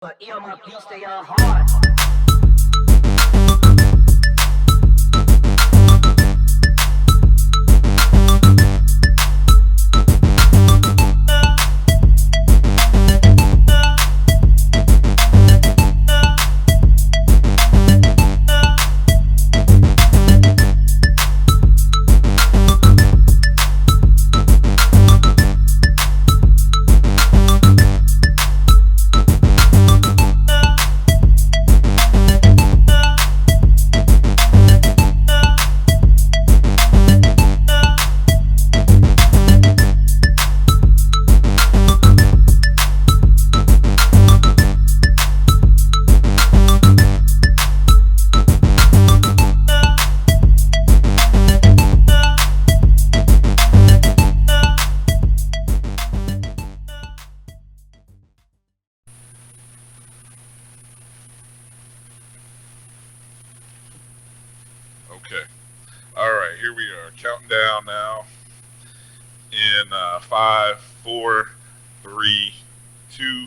But yeah, my beats they are hard. Okay. All right. Here we are. Counting down now. In 5, 4, 3, 2.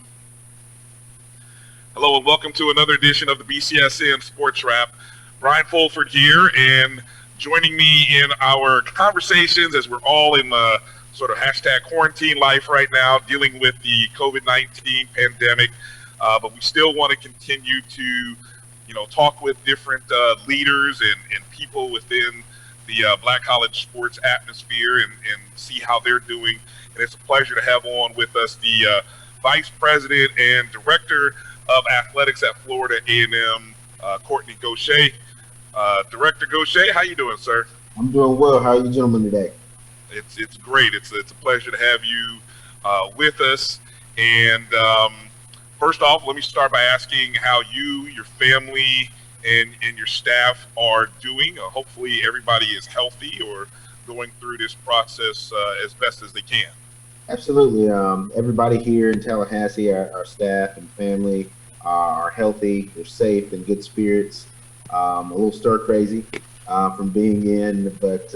Hello and welcome to another edition of the BCSN Sports Wrap. Bryan Fulford here, and joining me in our conversations as we're all in the sort of hashtag quarantine life right now, dealing with the COVID-19 pandemic, but we still want to continue to talk with different leaders and people within the Black College sports atmosphere and see how they're doing. And it's a pleasure to have on with us the Vice President and Director of Athletics at Florida A&M, Kortne Gosha. Director Gosha, how you doing, sir? I'm doing well. How are you gentlemen today? It's great. It's a pleasure to have you with us. And first off, let me start by asking how you, your family, and your staff are doing. Hopefully everybody is healthy or going through this process as best as they can. Absolutely. Everybody here in Tallahassee, our staff and family are healthy. They're safe and good spirits. A little stir crazy from being in, but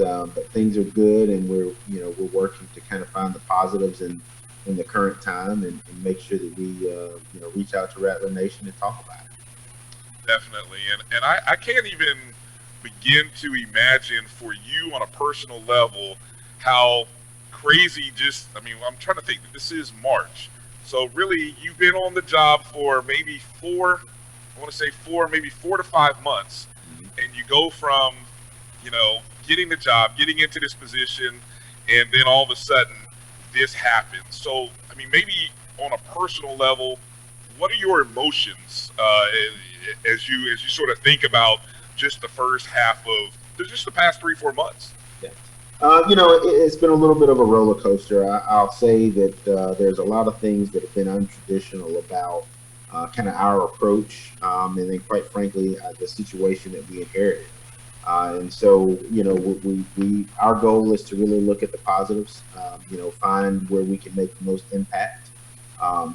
things are good, and we're working to kind of find the positives in the current time and make sure that we reach out to Rattler Nation and talk about it. Definitely, and I can't even begin to imagine for you on a personal level how crazy I'm trying to think. This is March, so really you've been on the job for maybe maybe 4 to 5 months, and you go from getting the job, getting into this position, and then all of a sudden this happens. So maybe on a personal level, what are your emotions as you sort of think about just the first half of just the past 3-4 months? Yeah. It's been a little bit of a roller coaster. I'll say that there's a lot of things that have been untraditional about kind of our approach, and then quite frankly, the situation that we inherited. And so, our goal is to really look at the positives, find where we can make the most impact.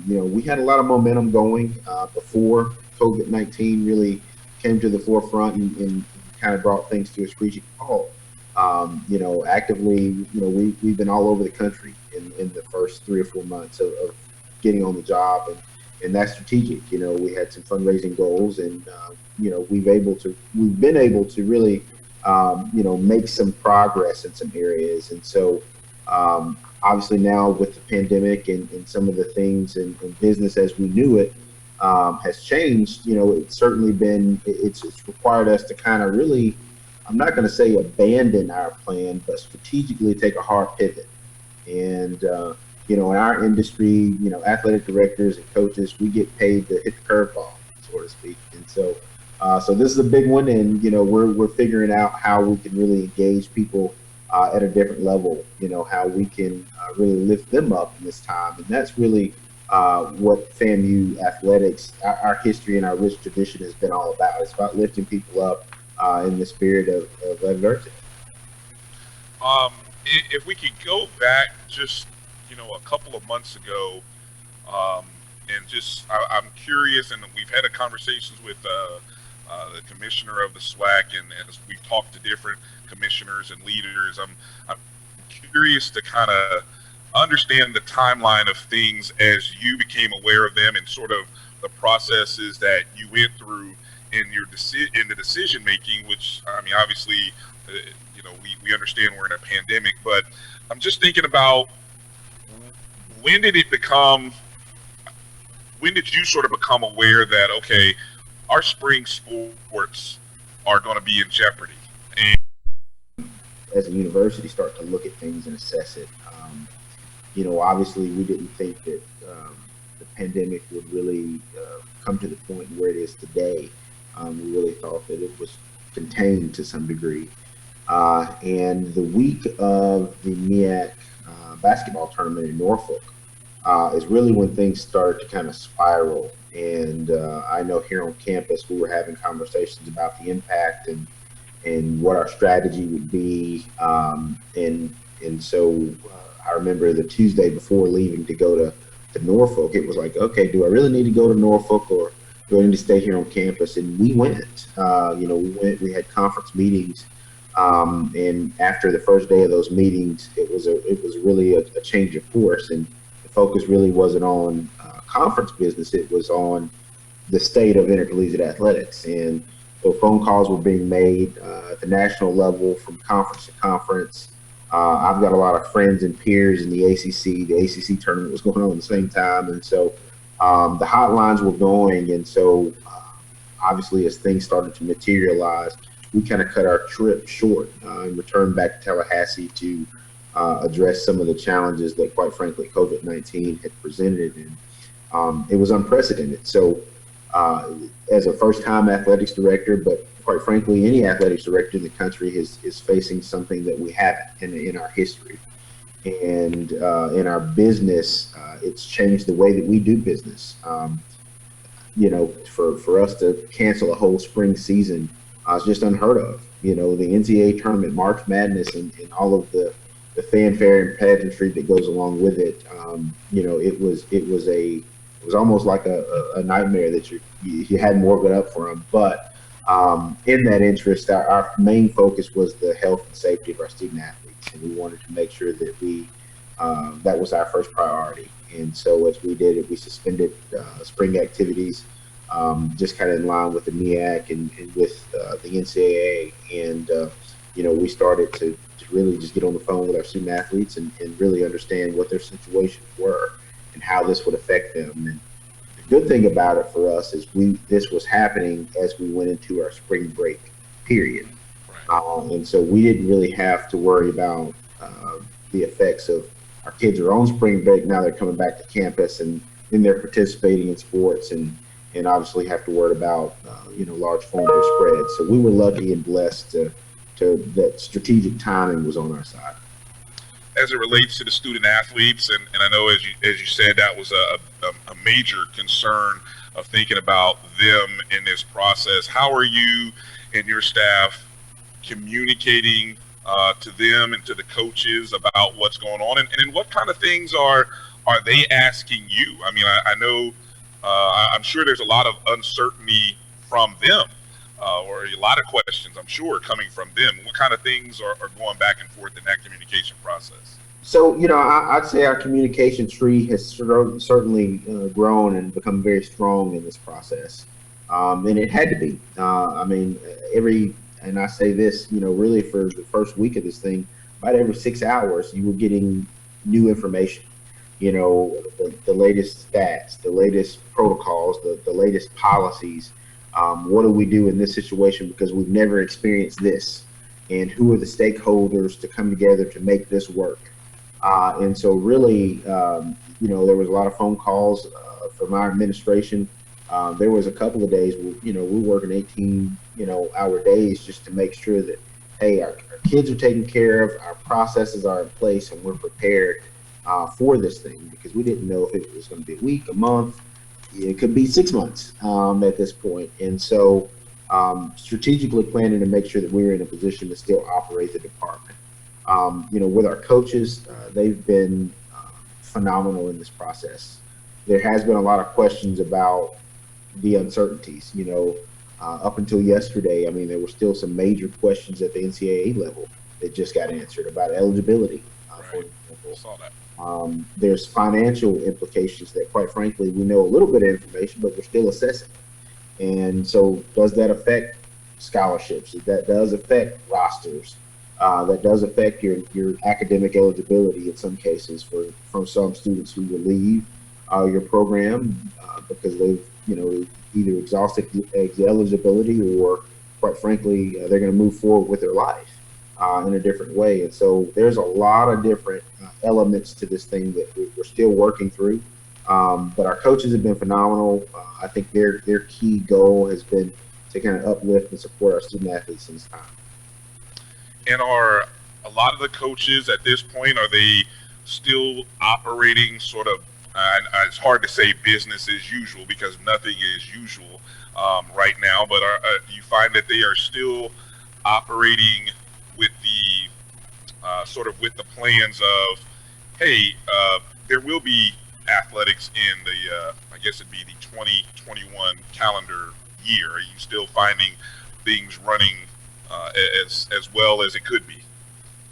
We had a lot of momentum going before COVID-19 really came to the forefront and kind of brought things to a screeching halt. Actively, we've been all over the country in the first 3 or 4 months of getting on the job, and that's strategic. We had some fundraising goals, and we've been able to really make some progress in some areas. And so obviously now with the pandemic and some of the things and business as we knew it has changed, it's certainly it's required us to kind of really, I'm not going to say abandon our plan, but strategically take a hard pivot. And in our industry, athletic directors and coaches, we get paid to hit the curveball, so to speak. And so this is a big one, and we're figuring out how we can really engage people at a different level. How we can really lift them up in this time, and that's really what FAMU athletics, our history and our rich tradition has been all about. It's about lifting people up in the spirit of adversity. If we could go back just a couple of months ago, and I'm curious, and we've had conversations with the commissioner of the SWAC, and as we've talked to different commissioners and leaders, I'm curious to kind of understand the timeline of things as you became aware of them, and sort of the processes that you went through in your in the decision making, which I mean, obviously, we understand we're in a pandemic, but I'm just thinking about when did it become, when did you sort of become aware that, okay, our spring sports are going to be in jeopardy? And as a university, start to look at things and assess it. Obviously, we didn't think that the pandemic would really come to the point where it is today. We really thought that it was contained to some degree. And the week of the MEAC basketball tournament in Norfolk is really when things started to kind of spiral. And I know here on campus we were having conversations about the impact and what our strategy would be. And so I remember the Tuesday before leaving to go to Norfolk, it was like, okay, do I really need to go to Norfolk, or do I need to stay here on campus? And we went. We had conference meetings. And after the first day of those meetings, it was really a change of course, and the focus really wasn't on conference business. It was on the state of intercollegiate athletics, and so phone calls were being made at the national level from conference to conference. I've got a lot of friends and peers in the ACC. The ACC tournament was going on at the same time, and so the hotlines were going, and so obviously as things started to materialize, we kind of cut our trip short and returned back to Tallahassee to address some of the challenges that, quite frankly, COVID-19 had presented. And it was unprecedented. So as a first-time athletics director, but quite frankly, any athletics director in the country is facing something that we haven't in our history. And in our business, it's changed the way that we do business. For us to cancel a whole spring season, it's just unheard of. The NCAA tournament, March Madness, and all of the fanfare and pageantry that goes along with it. It was almost like a nightmare that you hadn't woken up from. But in that interest, our main focus was the health and safety of our student athletes, and we wanted to make sure that that was our first priority. And so as we did it, we suspended spring activities, just kind of in line with the MEAC and with the NCAA. And we started to really just get on the phone with our student athletes and really understand what their situations were and how this would affect them. And the good thing about it for us is this was happening as we went into our spring break period. And so we didn't really have to worry about the effects of our kids are on spring break. Now they're coming back to campus, and then they're participating in sports and obviously have to worry about large forms of spread. So we were lucky and blessed to that strategic timing was on our side. As it relates to the student athletes, and I know as you said, that was a major concern of thinking about them in this process. How are you and your staff communicating to them and to the coaches about what's going on, and what kind of things are they asking you? I mean, I know I'm sure there's a lot of uncertainty from them, or a lot of questions, I'm sure, coming from them. What kind of things are going back and forth in that communication process? So, I'd say our communication tree has certainly grown and become very strong in this process. And it had to be. And I say this, really for the first week of this thing, about every 6 hours, you were getting new information. The latest stats, the latest protocols, the latest policies. What do we do in this situation because we've never experienced this? And who are the stakeholders to come together to make this work? And so really, there was a lot of phone calls from our administration. There was a couple of days where, we were working 18, hour days just to make sure that, hey, our kids are taken care of, our processes are in place, and we're prepared for this thing, because we didn't know if it was going to be a week, a month. It could be 6 months at this point. And so strategically planning to make sure that we're in a position to still operate the department. With our coaches, they've been phenomenal in this process. There has been a lot of questions about the uncertainties, up until yesterday. I mean, there were still some major questions at the NCAA level that just got answered about eligibility. For example. Saw that. There's financial implications that, quite frankly, we know a little bit of information, but we're still assessing. And so, does that affect scholarships? That does affect rosters. That does affect your academic eligibility in some cases from some students who will leave your program because they've either exhausted eligibility or, quite frankly, they're going to move forward with their life in a different way. And so there's a lot of different elements to this thing that we're still working through. But our coaches have been phenomenal. I think their key goal has been to kind of uplift and support our student athletes in this time. And are a lot of the coaches at this point, are they still operating sort of, it's hard to say business as usual because nothing is usual right now, but you find that they are still operating with the sort of with the plans of, hey, there will be athletics in the, I guess it'd be the 2021 calendar year. Are you still finding things running as well as it could be?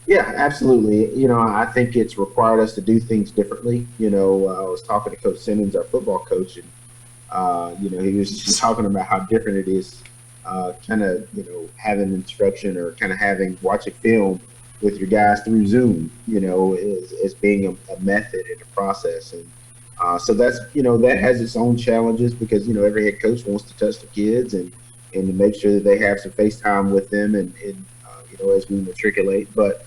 Yeah, absolutely. I think it's required us to do things differently. I was talking to Coach Simmons, our football coach, and he was just talking about how different it is, kind of having instruction or kind of watching film with your guys through Zoom. As being a method and a process, and so that's that has its own challenges because every head coach wants to touch the kids and to make sure that they have some face time with them and as we matriculate, but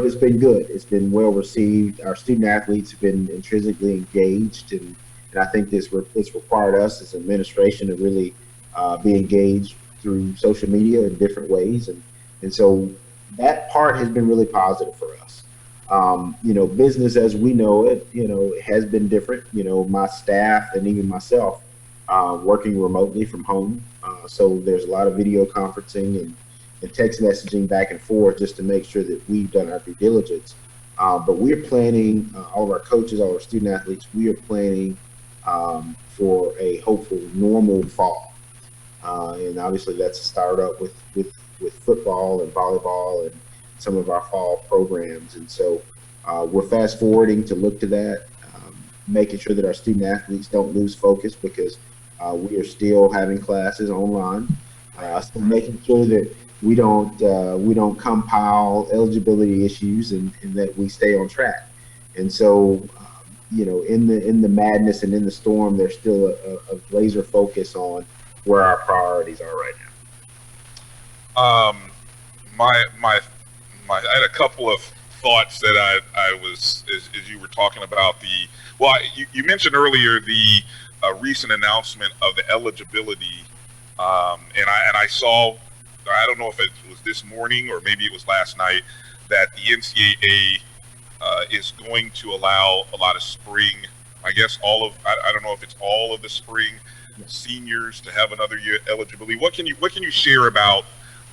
it's been good. It's been well received. Our student athletes have been intrinsically engaged, and I think it's required us as administration to really be engaged through social media in different ways, and so that part has been really positive for us. Business as we know it, it has been different. My staff and even myself working remotely from home, so there's a lot of video conferencing and text messaging back and forth just to make sure that we've done our due diligence. But we're planning, all of our coaches, all our student athletes, we are planning for a hopeful normal fall. And obviously that's a start up with football and volleyball and some of our fall programs. And so we're fast forwarding to look to that, making sure that our student athletes don't lose focus because we are still having classes online. So making sure that we don't compile eligibility issues and that we stay on track. And so, in the madness and in the storm, there's still a laser focus on where our priorities are right now. I had a couple of thoughts that I was as you were talking about you mentioned earlier the recent announcement of the eligibility, and I saw. I don't know if it was this morning or maybe it was last night that the NCAA is going to allow a lot of spring, I guess I don't know if it's all of the spring seniors to have another year eligibility. What can you share about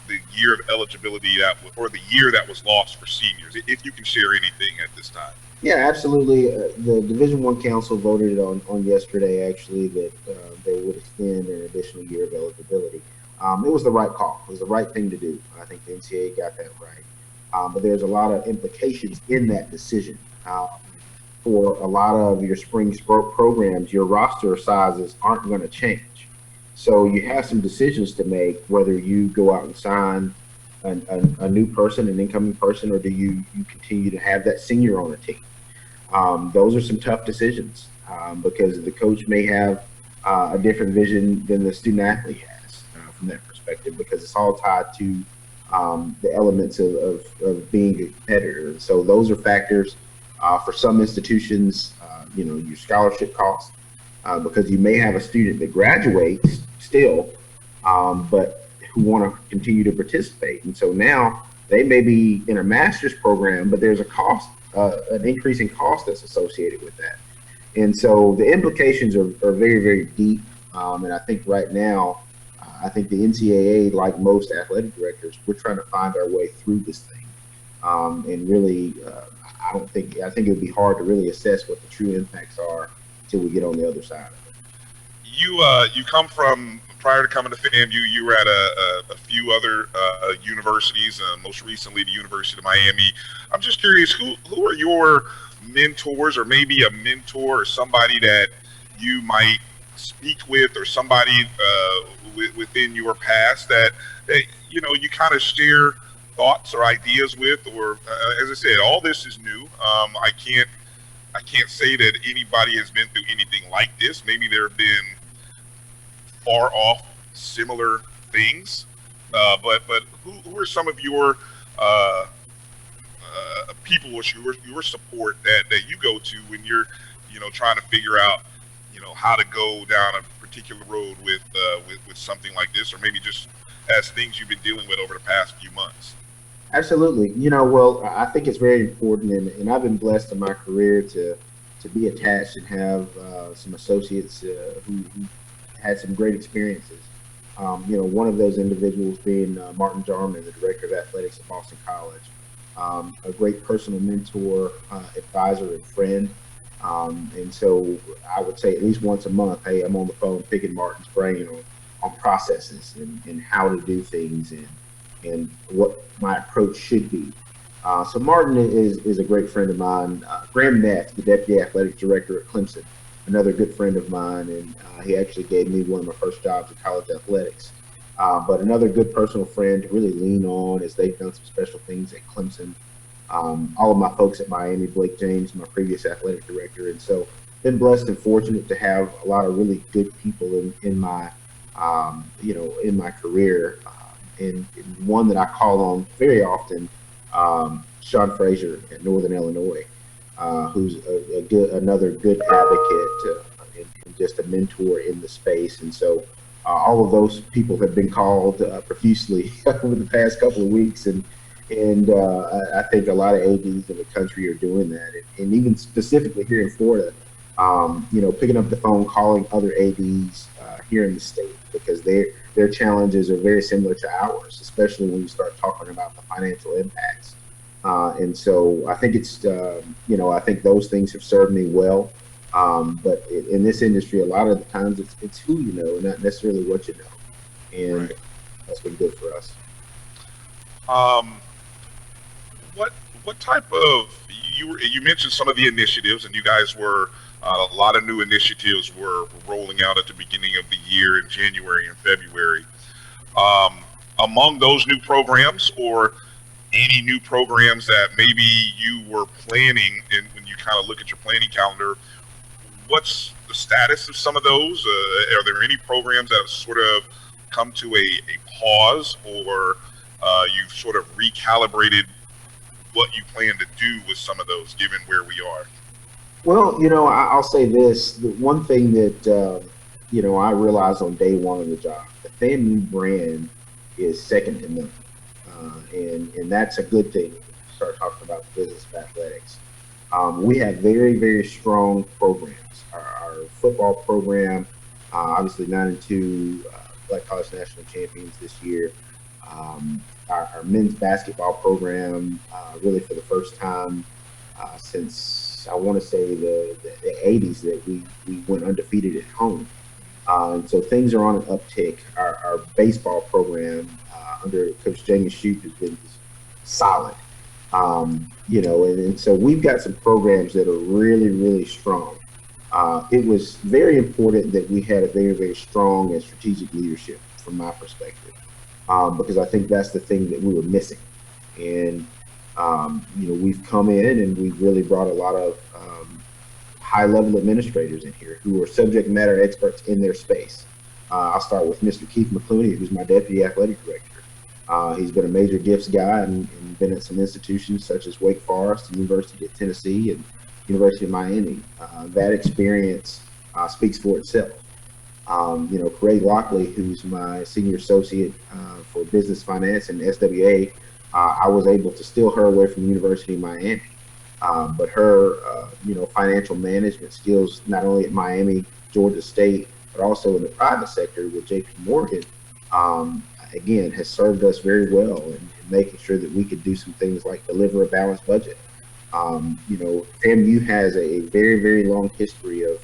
the year of eligibility or the year that was lost for seniors, if you can share anything at this time? Yeah, absolutely. The Division I Council voted on yesterday actually that they would extend an additional year of eligibility. It was the right call. It was the right thing to do. I think the NCAA got that right. But there's a lot of implications in that decision. For a lot of your spring programs, your roster sizes aren't going to change. So you have some decisions to make whether you go out and sign a new person, an incoming person, or do you continue to have that senior on the team? Those are some tough decisions because the coach may have a different vision than the student athlete has. From that perspective, because it's all tied to the elements of being a competitor. And so those are factors for some institutions, your scholarship costs, because you may have a student that graduates still, but who want to continue to participate. And so now they may be in a master's program, but there's a cost, an increase in cost that's associated with that. And so the implications are very, very deep. And I think right now, I think the NCAA, like most athletic directors, we're trying to find our way through this thing. And really, I think it would be hard to really assess what the true impacts are until we get on the other side of it. You come from prior to coming to FAMU, you were at a few other universities, most recently the University of Miami. I'm just curious, who are your mentors, or maybe a mentor or somebody that you might speak with, or somebody within your past that you kind of share thoughts or ideas with, or as I said, all this is new. I can't say that anybody has been through anything like this. Maybe there have been far off similar things, but who are some of your people, or your support that you go to when you're trying to figure out how to go down a particular road with something like this, or maybe just as things you've been dealing with over the past few months? Absolutely. Well, I think it's very important, and I've been blessed in my career to be attached and have some associates who had some great experiences. One of those individuals being Martin Jarman, the director of athletics at Boston College, a great personal mentor, advisor, and friend. And so I would say at least once a month, hey, I'm on the phone picking Martin's brain on processes and how to do things and what my approach should be. So Martin is a great friend of mine. Graham Neff, the deputy athletic director at Clemson, another good friend of mine, and he actually gave me one of my first jobs in college athletics. But another good personal friend to really lean on as they've done some special things at Clemson. All of my folks at Miami, Blake James, my previous athletic director, and so been blessed and fortunate to have a lot of really good people in my in my career. And one that I call on very often, Sean Frazier at Northern Illinois, who's another good advocate and just a mentor in the space. And so all of those people have been called profusely over the past couple of weeks, and I think a lot of ADs in the country are doing that, and even specifically here in Florida, picking up the phone, calling other ADs here in the state, because their challenges are very similar to ours, especially when you start talking about the financial impacts. And so I think I think those things have served me well. But in this industry, a lot of the times it's who you know, and not necessarily what you know, and Right. that's been good for us. What type of, you mentioned some of the initiatives, and you guys were a lot of new initiatives were rolling out at the beginning of the year in January and February. Among those new programs, or any new programs that maybe you were planning, and when you kind of look at your planning calendar, what's the status of some of those? Are there any programs that have sort of come to a pause, or you've sort of recalibrated what you plan to do with some of those, given where we are? Well, I'll say this: the one thing that I realized on day one of the job, the FAMU brand is second to none, and that's a good thing. When you start talking about the business of athletics. We have very, very strong programs. Our football program, obviously 9-2 Black College National Champions this year. Our men's basketball program, really for the first time since I want to say the 80s, that we went undefeated at home. And so things are on an uptick. Our baseball program under Coach James Shute has been solid. And so we've got some programs that are really, really strong. It was very important that we had a very, very strong and strategic leadership from my perspective, because I think that's the thing that we were missing. And, we've come in and we've really brought a lot of high-level administrators in here who are subject matter experts in their space. I'll start with Mr. Keith McClooney, who's my deputy athletic director. He's been a major gifts guy and been at some institutions such as Wake Forest, the University of Tennessee, and University of Miami. That experience speaks for itself. Craig Lockley, who's my senior associate for business finance and SWA, I was able to steal her away from the University of Miami. But her, financial management skills, not only at Miami, Georgia State, but also in the private sector with JP Morgan, again, has served us very well in making sure that we could do some things like deliver a balanced budget. FAMU has a very, very long history of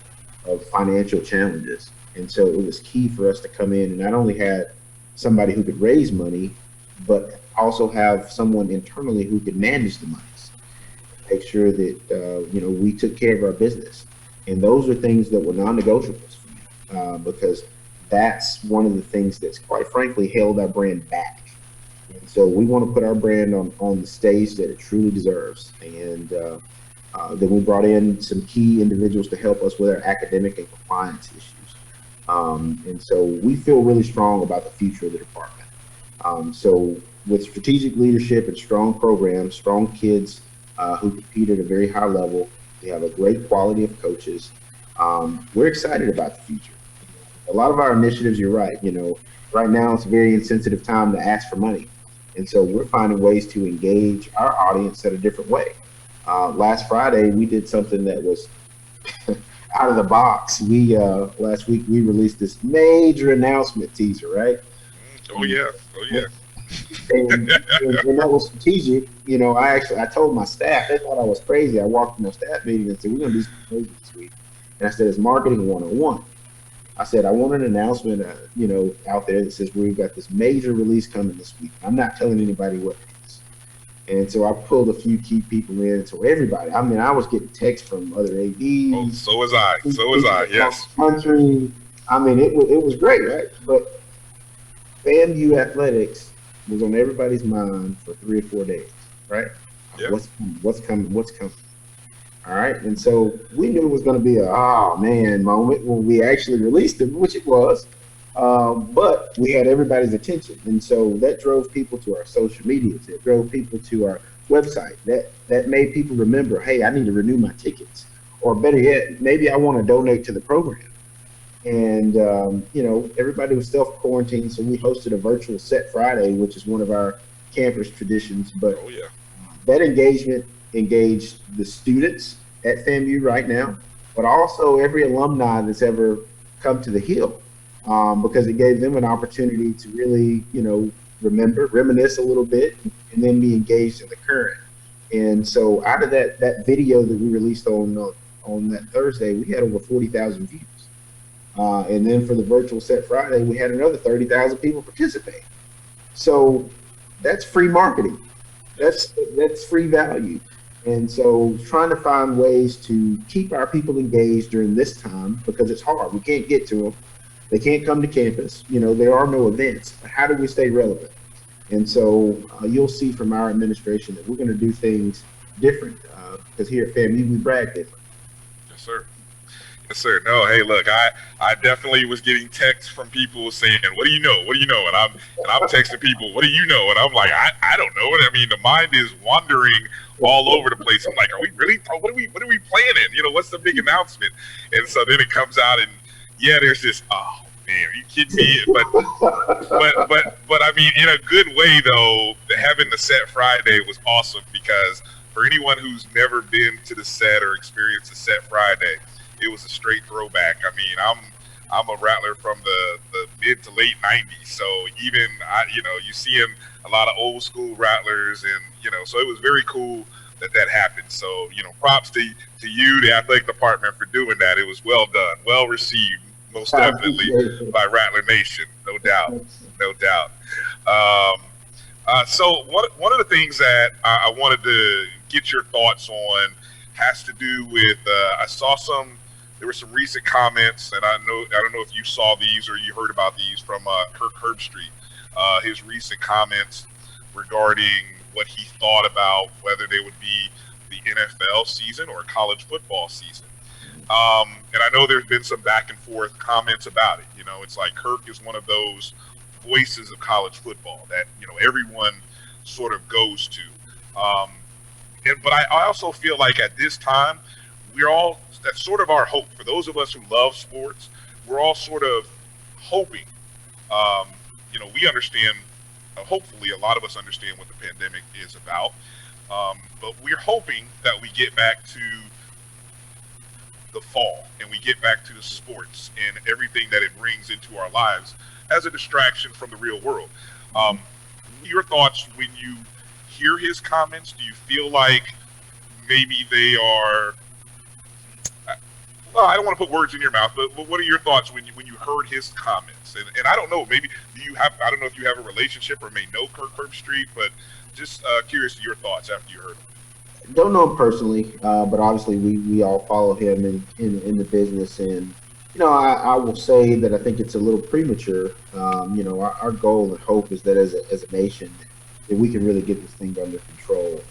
financial challenges. And so it was key for us to come in and not only had somebody who could raise money, but also have someone internally who could manage the monies, make sure that we took care of our business. And those are things that were non-negotiables for me, because that's one of the things that's quite frankly held our brand back. And so we want to put our brand on the stage that it truly deserves. And then we brought in some key individuals to help us with our academic and compliance issues. And so we feel really strong about the future of the department. So with strategic leadership and strong programs, strong kids who compete at a very high level, we have a great quality of coaches. We're excited about the future. A lot of our initiatives, you're right, right now it's a very insensitive time to ask for money. And so we're finding ways to engage our audience in a different way. Last Friday, we did something that was out of the box. Last week we released this major announcement teaser, right? Oh yeah. And that was strategic. I told my staff, they thought I was crazy. I walked in my staff meeting and said, we're going to do some crazy this week. And I said, it's marketing 101. I said, I want an announcement, out there that says we've got this major release coming this week. I'm not telling anybody what it is. And so I pulled a few key people in. So everybody, I was getting texts from other ADs. Oh, so was I. Yes. Country. It was great, right? But FAMU athletics was on everybody's mind for 3 or 4 days, right? Yeah. What's coming? All right. And so we knew it was going to be a, oh man, moment when we actually released it, which it was. But we had everybody's attention. And so that drove people to our social medias. It drove people to our website. That made people remember, hey, I need to renew my tickets. Or better yet, maybe I want to donate to the program. And, everybody was self-quarantined. So we hosted a virtual Set Friday, which is one of our campus traditions. But that engagement engaged the students at FAMU right now, but also every alumni that's ever come to the Hill, because it gave them an opportunity to really, reminisce a little bit and then be engaged in the current. And so out of that video that we released on that Thursday, we had over 40,000 views. And then for the virtual Set Friday, we had another 30,000 people participate. So that's free marketing. That's free value. And so trying to find ways to keep our people engaged during this time, because it's hard. We can't get to them. They can't come to campus. There are no events. But how do we stay relevant? And so you'll see from our administration that we're going to do things different, because here at FAMU, we brag different. Yes, sir. Yes, sir. No, hey, look, I definitely was getting texts from people saying, "What do you know? What do you know?" And I'm texting people, "What do you know?" And I'm like, I don't know. The mind is wandering all over the place. I'm like, are we really? What are we planning? What's the big announcement? And so then it comes out, and there's this. Oh man, are you kidding me? But in a good way though. Having the Set Friday was awesome, because for anyone who's never been to the Set or experienced the Set Friday, it was a straight throwback. I'm a Rattler from the mid to late 90s, so even you see a lot of old school Rattlers, and so it was very cool that happened. So props to you, the athletic department, for doing that. It was well done, well received, most definitely by Rattler Nation, no doubt. So one of the things that I wanted to get your thoughts on has to do with there were some recent comments, and I don't know if you saw these or you heard about these from Kirk Herbstreit, his recent comments regarding what he thought about whether they would be the NFL season or college football season. And I know there's been some back and forth comments about it. It's like Kirk is one of those voices of college football that everyone sort of goes to. But I also feel like at this time, that's sort of our hope. For those of us who love sports, we're all sort of hoping, we understand, hopefully a lot of us understand what the pandemic is about, but we're hoping that we get back to the fall and we get back to the sports and everything that it brings into our lives as a distraction from the real world. Your thoughts when you hear his comments? Do you feel like maybe they are, well, I don't want to put words in your mouth, but what are your thoughts when you heard his comments? And I don't know, maybe I don't know if you have a relationship or may know Kirk Herbstreit, but just curious to your thoughts after you heard him. Don't know him personally, but obviously we all follow him in the business. And, I will say that I think it's a little premature. Our goal and hope is that as a nation, that we can really get this thing under control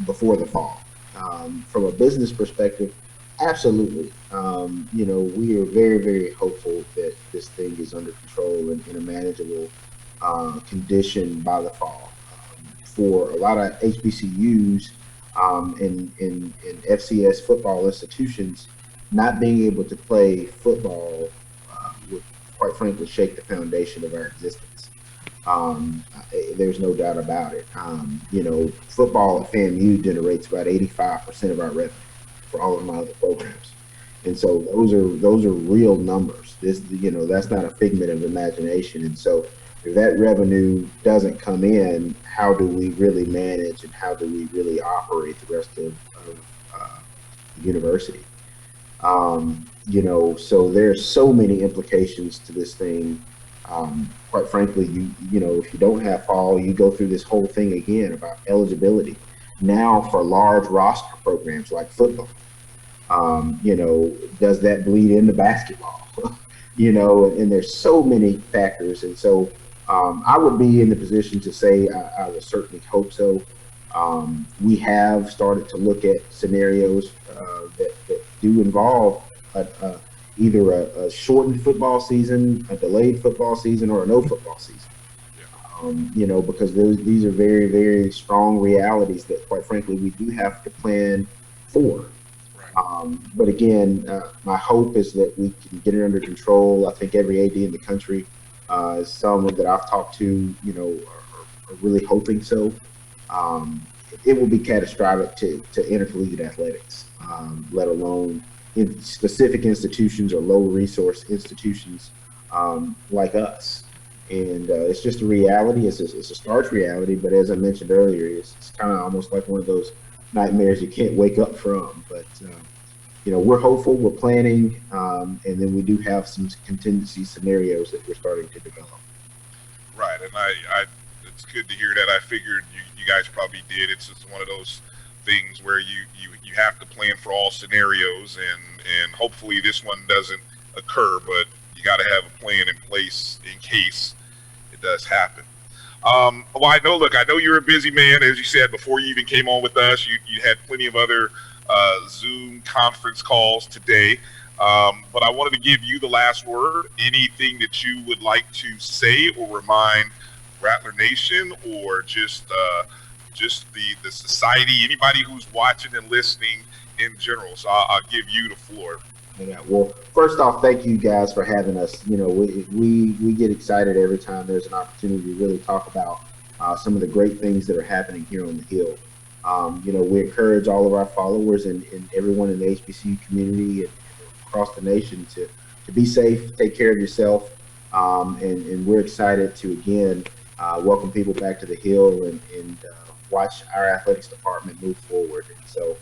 before the fall. From a business perspective, absolutely. We are very, very hopeful that this thing is under control and in a manageable condition by the fall. For a lot of HBCUs and FCS football institutions, not being able to play football would, quite frankly, shake the foundation of our existence. There's no doubt about it. Football at FAMU generates about 85% of our revenue for all of my other programs, and so those are real numbers. That's not a figment of imagination. And so, if that revenue doesn't come in, how do we really manage and how do we really operate the rest of the university? So there's so many implications to this thing. Quite frankly, if you don't have fall, you go through this whole thing again about eligibility. Now for large roster programs like football, does that bleed into basketball? And there's so many factors. And so I would be in the position to say I would certainly hope so. We have started to look at scenarios that do involve either a shortened football season, a delayed football season, or a no football season. Because these are very, very strong realities that, quite frankly, we do have to plan for. But again, my hope is that we can get it under control. I think every AD in the country, some that I've talked to, are really hoping so. It will be catastrophic to intercollegiate athletics, let alone in specific institutions or low resource institutions like us. And it's just a reality. It's a stark reality, but as I mentioned earlier, it's kind of almost like one of those nightmares you can't wake up from. But we're hopeful, we're planning, and then we do have some contingency scenarios that we're starting to develop. Right, and I it's good to hear that. I figured you guys probably did. It's just one of those things where you have to plan for all scenarios, and hopefully this one doesn't occur, but you got to have a plan in place in case it does happen. Well, I know you're a busy man. As you said, before you even came on with us, you had plenty of other Zoom conference calls today. But I wanted to give you the last word. Anything that you would like to say or remind Rattler Nation, or just the society, anybody who's watching and listening in general. So I'll give you the floor. Yeah, well, first off, thank you guys for having us. We get excited every time there's an opportunity to really talk about some of the great things that are happening here on the Hill. We encourage all of our followers and everyone in the HBCU community and across the nation to be safe, take care of yourself, and we're excited to again welcome people back to the Hill and watch our athletics department move forward. And so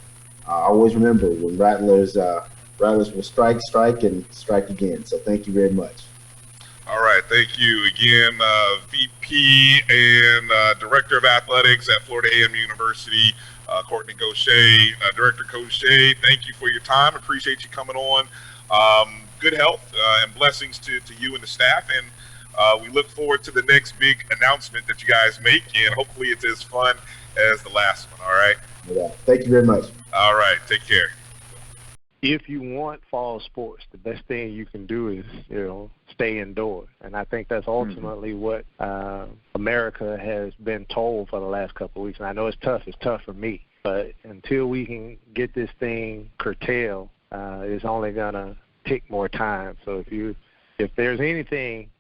always remember, when Rattlers will strike and strike again. So thank you very much. All right, thank you again, VP and Director of Athletics at Florida A&M University, Kortne Gosha. Director Gosha, thank you for your time. Appreciate you coming on. Good health and blessings to you and the staff, and we look forward to the next big announcement that you guys make, and hopefully it's as fun as the last one. All right. Yeah. Thank you very much. All right, take care. If you want fall sports, the best thing you can do is, stay indoors. And I think that's ultimately what America has been told for the last couple of weeks. And I know it's tough. It's tough for me. But until we can get this thing curtailed, it's only going to take more time. So if there's anything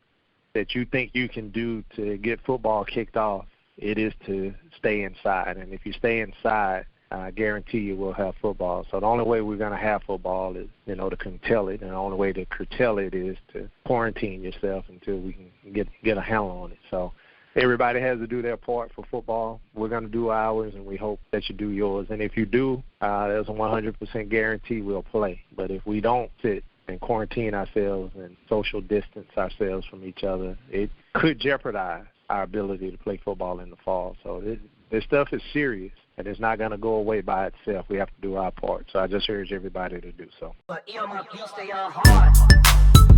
that you think you can do to get football kicked off, it is to stay inside. And if you stay inside, I guarantee you we'll have football. So the only way we're going to have football is, to curtail it. And the only way to curtail it is to quarantine yourself until we can get a handle on it. So everybody has to do their part for football. We're going to do ours, and we hope that you do yours. And if you do, there's a 100% guarantee we'll play. But if we don't sit and quarantine ourselves and social distance ourselves from each other, it could jeopardize our ability to play football in the fall. So this stuff is serious, and it's not going to go away by itself. We have to do our part. So I just urge everybody to do so. But you stay hard.